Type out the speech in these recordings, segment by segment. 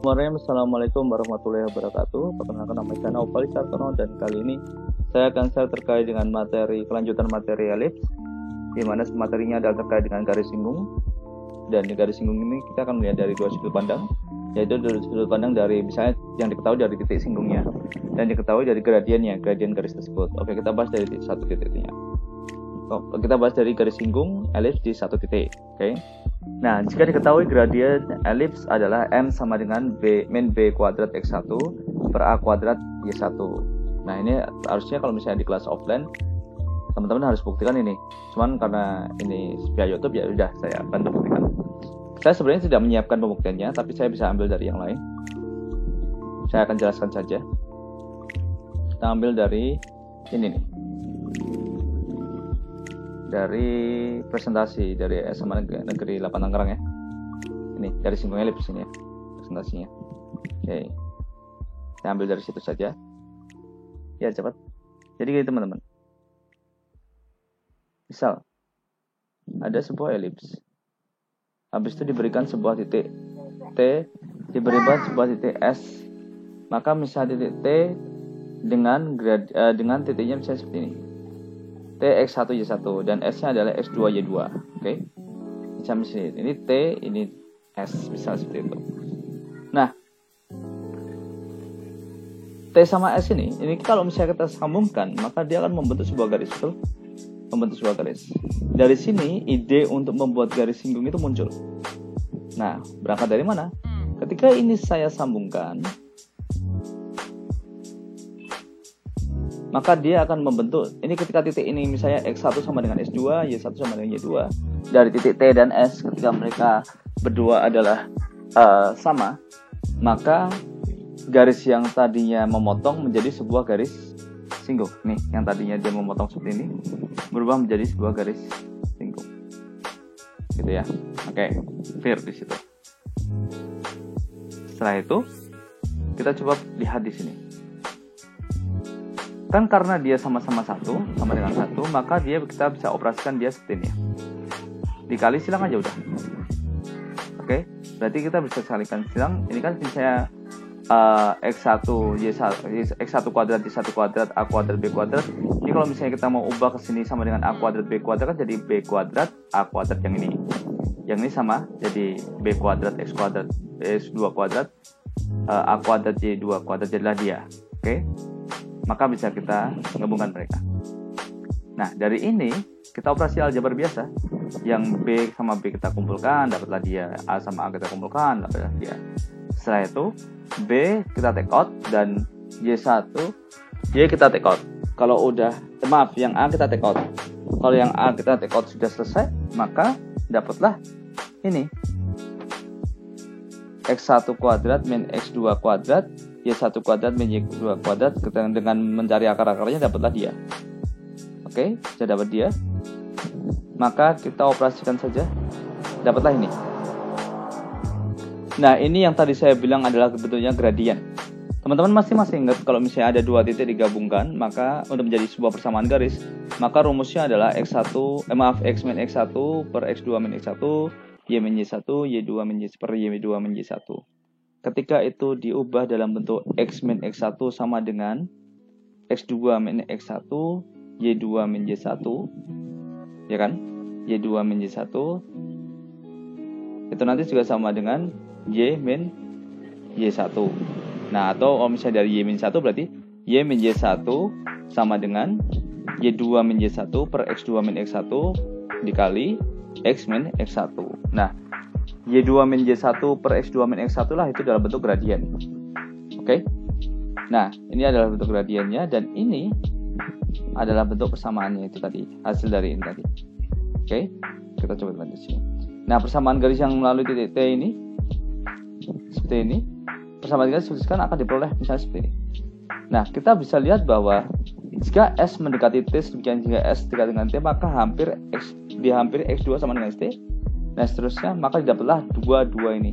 Assalamualaikum warahmatullahi wabarakatuh. Perkenalkan, nama saya Naufal Sartono dan kali ini saya akan share terkait dengan kelanjutan materi elips, di mana materinya adalah terkait dengan garis singgung. Dan di garis singgung ini kita akan melihat dari dua sudut pandang, yaitu dari sudut pandang dari misalnya yang diketahui dari titik singgungnya dan diketahui dari gradien garis tersebut. Oke, kita bahas dari satu titiknya. Kita bahas dari garis singgung elips di satu titik. Oke. Nah, jika diketahui gradien elips adalah M sama dengan min B kuadrat X1 per A kuadrat Y1. Nah, ini harusnya kalau misalnya di kelas offline teman-teman harus buktikan ini. Cuman karena ini via YouTube ya udah saya bantu buktikan. Saya sebenarnya tidak menyiapkan pembuktiannya, tapi saya bisa ambil dari yang lain. Saya akan jelaskan saja. Kita ambil dari ini nih. Dari presentasi dari SMA Negeri 8 Tangerang ya. Ini dari singgung elips ini ya presentasinya. Oke. Saya ambil dari situ saja. Ya, cepat. Jadi gini teman-teman. Misal ada sebuah elips. Habis itu diberikan sebuah titik T, diberikan sebuah titik S. Maka misal titik T dengan titiknya misalnya seperti ini. T X1 Y1 dan S-nya adalah X2 Y2. Oke. Macam sini. Ini T, ini S, bisa seperti itu. Nah, T sama S ini kalau misalnya kita sambungkan, maka dia akan membentuk sebuah garis, betul? Membentuk sebuah garis. Dari sini ide untuk membuat garis singgung itu muncul. Nah, berangkat dari mana? Ketika ini saya sambungkan, maka dia akan membentuk, ini ketika titik ini misalnya X1 sama dengan S2, Y1 sama dengan Y2, dari titik T dan S ketika mereka berdua adalah sama, maka garis yang tadinya memotong menjadi sebuah garis singgung. Nih, yang tadinya dia memotong seperti ini berubah menjadi sebuah garis singgung. Gitu ya. Oke, clear di situ. Setelah itu, kita coba lihat di sini. Kan karena dia sama-sama satu, sama dengan satu, maka kita bisa operasikan dia seperti ini. Dikali silang aja udah. Oke, berarti kita bisa kalikan silang. Ini kan misalnya X1 X1 kuadrat Y1 kuadrat A kuadrat B kuadrat. Ini kalau misalnya kita mau ubah ke sini sama dengan A kuadrat B kuadrat kan jadi B kuadrat A kuadrat yang ini. Yang ini sama jadi B kuadrat X kuadrat X2 kuadrat A kuadrat Y2 kuadrat, jadilah dia. Oke. Maka bisa kita gabungkan mereka. Nah, dari ini kita operasi aljabar biasa. Yang B sama B kita kumpulkan, dapatlah dia. A sama A kita kumpulkan, dapatlah dia. Setelah itu B kita take out dan Y1 Y kita take out. Kalau udah, yang A kita take out. Kalau yang A kita take out sudah selesai, maka dapatlah ini X1 kuadrat min X2 kuadrat Y1 kuadrat min Y2 kuadrat. Dengan mencari akar-akarnya dapatlah dia. Oke, sudah dapat dia. Maka kita operasikan saja, dapatlah ini. Nah, ini yang tadi saya bilang adalah bentuknya gradien. Teman-teman masih ingat kalau misalnya ada dua titik digabungkan, maka untuk menjadi sebuah persamaan garis, maka rumusnya adalah X min X1 per X2 min X1, Y min Y1, Y2 min Y per Y2 min Y1. Ketika itu diubah dalam bentuk X min X1 sama dengan X2 min X1, Y2 min Y1, ya kan? Y2 min Y1, itu nanti juga sama dengan Y min Y1. Nah, atau kalau misalnya dari Y min 1 berarti Y min Y1 sama dengan Y2 min Y1 per X2 min X1 dikali X min X1. Nah, Y2 min Y1 per X2 min X1 lah itu dalam bentuk gradien. Oke? Nah, ini adalah bentuk gradiennya dan ini adalah bentuk persamaannya itu tadi, hasil dari ini tadi. Oke? Kita coba lihat di sini. Nah, persamaan garis yang melalui titik T ini seperti ini. Persamaan garis kan akan diperoleh misalnya seperti ini. Nah, kita bisa lihat bahwa jika S mendekati T demikian jika S dekat dengan T, maka hampir X2 sama dengan T. Nah, seterusnya maka didapatlah dua ini.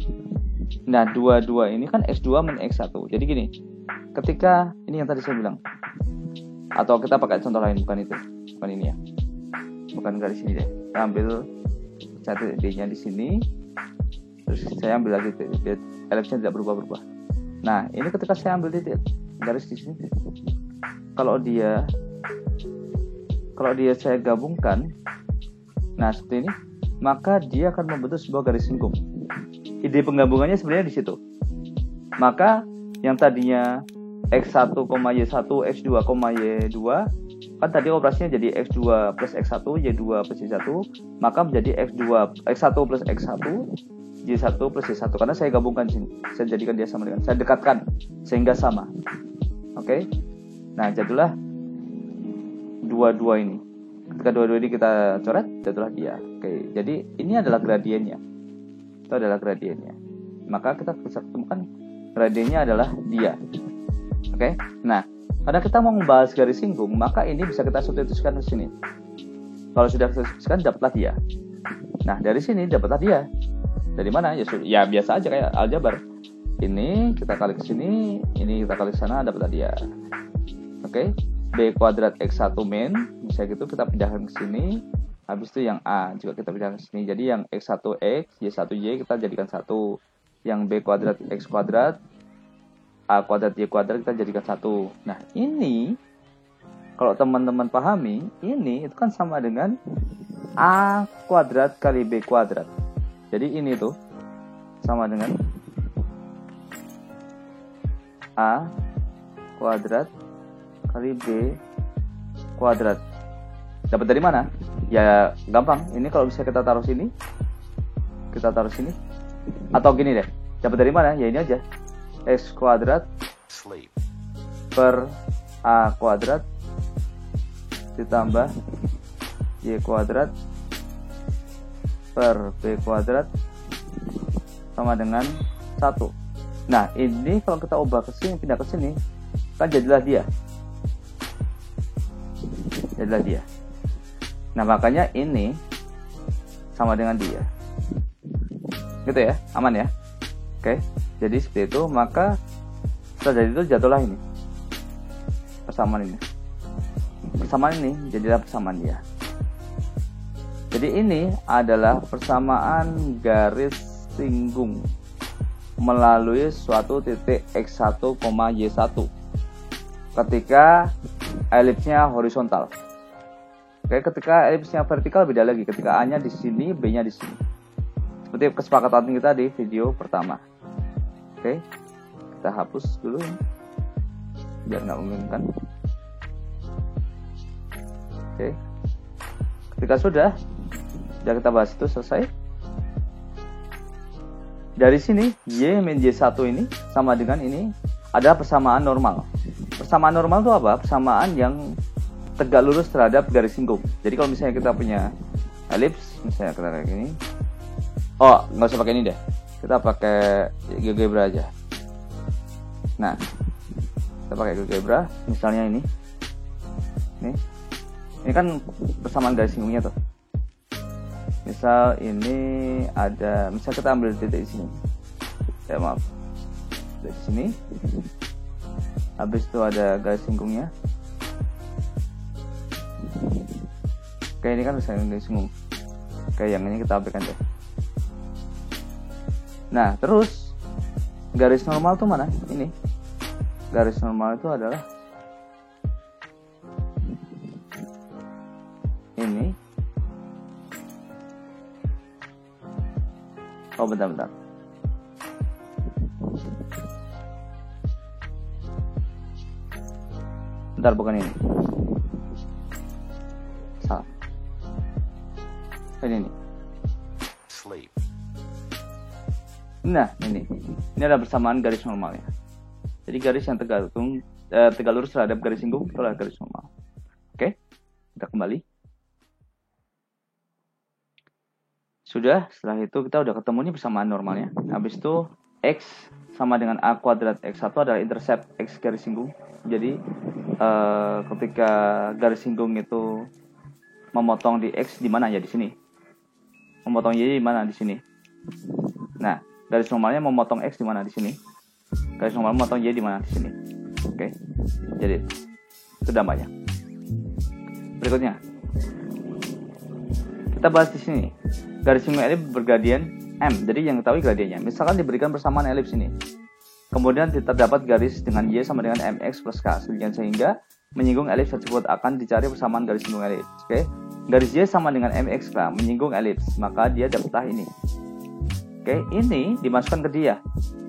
Nah, dua ini kan X2 min X1. Jadi gini, ketika ini yang tadi saya bilang, atau kita pakai contoh lain, bukan ini ya, bukan garis ini deh. Kita ambil satu D-nya di sini, Terus saya ambil lagi titik, elipsnya tidak berubah-ubah. Nah, ini ketika saya ambil titik garis di sini, kalau dia saya gabungkan, nah seperti ini, maka dia akan membentuk sebuah garis singgung. Ide penggabungannya sebenarnya di situ. Maka yang tadinya X1, Y1, X2, Y2, kan tadi operasinya jadi X2 plus X1, Y2 plus Y1, maka menjadi X1 plus X1, Y1 plus Y1, karena saya gabungkan sini, saya jadikan dia sama dengan, saya dekatkan sehingga sama. Oke. Nah, jadilah dua-dua ini. Ketika dua-dua ini kita coret, jadilah dia. Oke. Jadi ini adalah gradiennya. Itu adalah gradiennya. Maka kita bisa ketemukan gradiennya adalah dia. Oke. Nah, karena kita mau membahas garis singgung, maka ini bisa kita substitusikan ke sini. Kalau sudah substitusikan, dapatlah dia. Nah, dari sini dapatlah dia. Dari mana? Ya biasa aja kayak aljabar. Ini kita kali ke sini, ini kita kali ke sana, dapatlah dia. Oke. B kuadrat X1 min, misalnya gitu kita pindahkan ke sini. Habis itu yang A juga kita pindahkan ke sini. Jadi yang X1X, Y1Y kita jadikan 1. Yang B kuadrat X kuadrat, A kuadrat Y kuadrat kita jadikan 1. Nah, ini kalau teman-teman pahami, ini itu kan sama dengan A kuadrat kali B kuadrat. Jadi ini tuh sama dengan A kuadrat kali B kuadrat. Dapat dari mana? Ya gampang. Ini kalau bisa kita taruh sini, kita taruh sini. Atau gini deh. Dapat dari mana? Ya ini aja. X kuadrat per A kuadrat ditambah Y kuadrat per B kuadrat sama dengan 1. Nah, ini kalau kita ubah ke sini, pindah ke sini, kan jadilah dia. Nah, makanya ini sama dengan dia. Gitu ya, aman ya. Oke, jadi seperti itu. Maka setelah dari itu jatuhlah ini persamaan ini jadilah persamaan dia. Jadi ini adalah persamaan garis singgung melalui suatu titik X1, Y1 ketika elipsnya horizontal. Oke, ketika elipsnya vertikal beda lagi, ketika A-nya di sini, B-nya di sini. Seperti kesepakatan kita di video pertama. Oke, kita hapus dulu biar nggak membingungkan. Oke, ketika sudah kita bahas itu selesai. Dari sini Y min Y1 ini sama dengan ini ada persamaan normal. Persamaan normal itu apa? Persamaan yang tegak lurus terhadap garis singgung. Jadi kalau misalnya kita punya elips, misalnya kita kayak gini. Oh, nggak usah pakai ini deh. Kita pakai GeoGebra aja. Nah, kita pakai GeoGebra. Misalnya ini. Ini kan persamaan garis singgungnya tuh. Misal ini ada, misal kita ambil titik di sini. Ya maaf. Dari sini. Habis itu ada garis singgungnya. Oke, ini kan misalnya garis singgung. Oke, yang ini kita ambilkan deh. Nah, terus garis normal tuh mana? Ini. Garis normal itu adalah ini. Oh, bentar. Bentar, bukan ini. Salah. Ini. Nah, ini adalah persamaan garis normalnya. Jadi garis yang tegak lurus terhadap garis singgung itu adalah garis normal. Oke, kita kembali. Sudah, setelah itu kita udah ketemu nih persamaan normalnya. Habis itu X sama dengan A kuadrat X1 adalah intercept X garis singgung. Jadi ketika garis singgung itu memotong di X di mana ya, di sini. Memotong Y di mana, di sini. Nah, garis normalnya memotong X di mana, di sini. Garis normal memotong Y di mana, di sini. Oke. Jadi itu dampaknya. Berikutnya kita bahas di sini. Garis singgung elip bergradian M. Jadi yang ketahui gradiennya. Misalkan diberikan persamaan elips ini. Kemudian terdapat garis dengan Y sama dengan MX plus K. Sehingga menyinggung elips tersebut akan dicari persamaan garis singgung elips. Oke. Garis Y sama dengan MX K menyinggung elips, maka dia dapatlah ini. Oke, ini dimasukkan ke dia.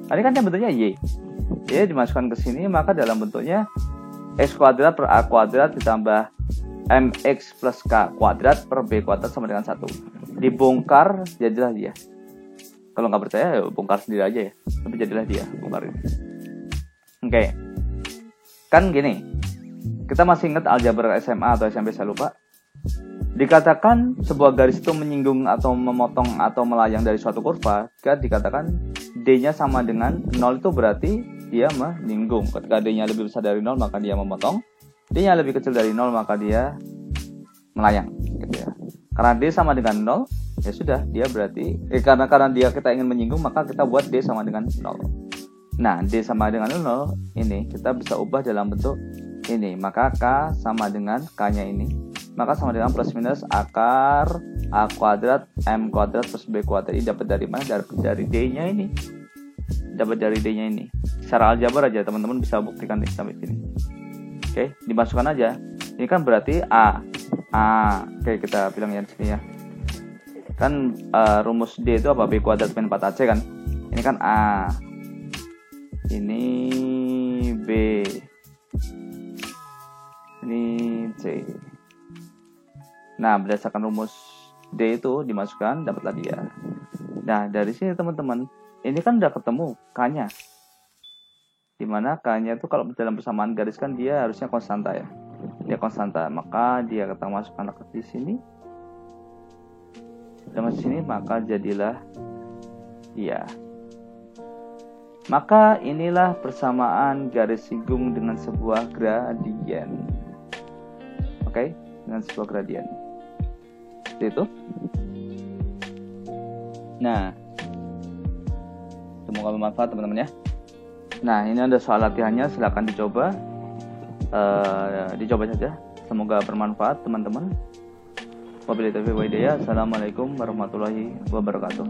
Ini kan yang bentuknya Y. Y dimasukkan ke sini, maka dalam bentuknya X kuadrat per A kuadrat ditambah MX plus K kuadrat per B kuadrat sama dengan 1. Dibongkar, jadilah dia. Kalau nggak percaya, ya bongkar sendiri aja ya. Tapi jadilah dia, bongkar ini. Oke. Kan gini, kita masih ingat aljabar SMA atau SMP, saya lupa. Dikatakan sebuah garis itu menyinggung atau memotong atau melayang dari suatu kurva, jika dikatakan D-nya sama dengan 0 itu berarti dia menyinggung. Ketika D-nya lebih besar dari 0 maka dia memotong. D-nya lebih kecil dari 0 maka dia melayang gitu ya. Karena D sama dengan 0, ya sudah, dia berarti karena dia kita ingin menyinggung maka kita buat D sama dengan 0. Nah, D sama dengan 0 ini kita bisa ubah dalam bentuk ini. Maka K sama dengan K-nya ini. Maka sama dengan plus minus akar A kuadrat M kuadrat plus B kuadrat. Ini dapat dari mana? Dari D-nya ini. Dapat dari D-nya ini. Secara aljabar aja teman-teman bisa buktikan nih sampai sini. Oke, dimasukkan aja. Ini kan berarti A. Oke, kita bilang yang sini ya. Kan rumus D itu apa? B kuadrat min 4AC kan. Ini kan A. Ini B. Ini C. Nah, berdasarkan rumus D itu dimasukkan, dapatlah dia. Nah, dari sini teman-teman, ini kan udah ketemu K-nya. Dimana K-nya itu kalau dalam persamaan garis kan dia harusnya konstanta ya. Dia konstanta, maka dia kita masukkan ke sini. Dengan sini maka jadilah dia. Maka inilah persamaan garis singgung dengan sebuah gradien. Oke, dengan sebuah gradien. Seperti itu. Nah, semoga bermanfaat teman-teman ya. Nah, ini ada soal latihannya, silakan dicoba. Dicoba saja. Semoga bermanfaat teman-teman. Wabillahi taufiq wal hidayah. Assalamualaikum warahmatullahi wabarakatuh.